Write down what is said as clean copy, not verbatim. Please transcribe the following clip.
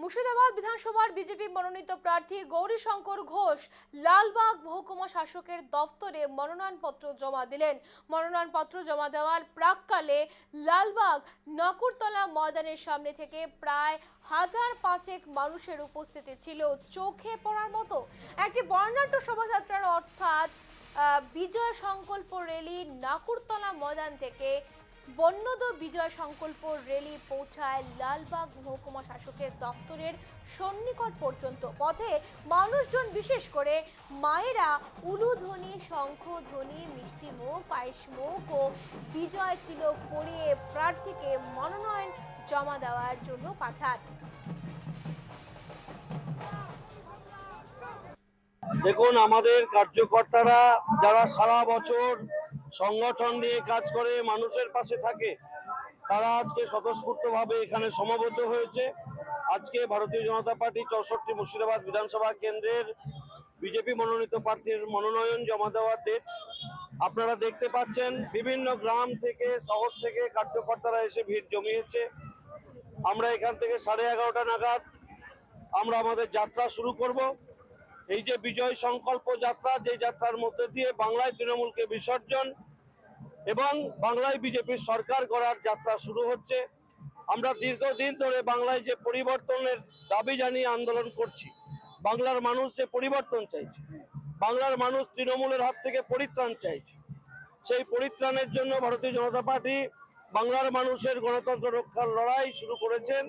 মুর্শিদাবাদ বিধানসভার বিজেপি মনোনীত প্রার্থী গৌরীশঙ্কর ঘোষ লালবাগ মহকুমা শাসকের দফতরে মনোনয়নপত্র জমা দিলেন। মনোনয়নপত্র জমা দেওয়ার প্রাক্কালে লালবাগ নাকুরতলা ময়দানের সামনে থেকে প্রায় ১,৫০০ মানুষের উপস্থিতি ছিল চোখে পড়ার মতো। একটি বর্ণাঢ্য শোভাযাত্রার অর্থাৎ বিজয় সংকল্প র্যালি নাকুরতলা ময়দান থেকে বন্যদ বিজয় সংকল্প র্যালি পৌঁছায় লালবাগ মহকুমা শাসকের দফতরের সন্নিকট পর্যন্ত। পথে মানুষজন, বিশেষ করে মায়েরা উলুধ্বনি, শঙ্খধ্বনি, মিষ্টি মুখ, পায়েস মুখ ও বিজয় তিলক পরিয়ে প্রার্থীকে মনোনয়ন জমা দেওয়ার জন্য পাঠান। দেখুন, আমাদের কার্যকর্তারা যারা সারা বছর সংগঠন নিয়ে কাজ করে মানুষের পাশে থাকে, তারা আজকে স্বতঃস্ফূর্তভাবে এখানে সমবেত হয়েছে। আজকে ভারতীয় জনতা পার্টি 64 মুর্শিদাবাদ বিধানসভা কেন্দ্রের বিজেপি মনোনীত প্রার্থীর মনোনয়ন জমা দেওয়ার ডেট। আপনারা দেখতে পাচ্ছেন বিভিন্ন গ্রাম থেকে, শহর থেকে কার্যকর্তারা এসে ভিড় জমিয়েছে। আমরা এখান থেকে 11:30 নাগাদ আমরা আমাদের যাত্রা শুরু করব। এই যে বিজয় সংকল্প যাত্রা, যে যাত্রার মধ্যে দিয়ে বাংলায় তৃণমূলকে বিসর্জন এবং বাংলায় বিজেপির সরকার গড়ার যাত্রা শুরু হচ্ছে। আমরা দীর্ঘদিন ধরে বাংলায় যে পরিবর্তনের দাবি জানিয়ে আন্দোলন করছি, বাংলার মানুষ যে পরিবর্তন চাইছে, বাংলার মানুষ তৃণমূলের হাত থেকে পরিত্রাণ চাইছে, সেই পরিত্রাণের জন্য ভারতীয় জনতা পার্টি বাংলার মানুষের গণতন্ত্র রক্ষার লড়াই শুরু করেছেন।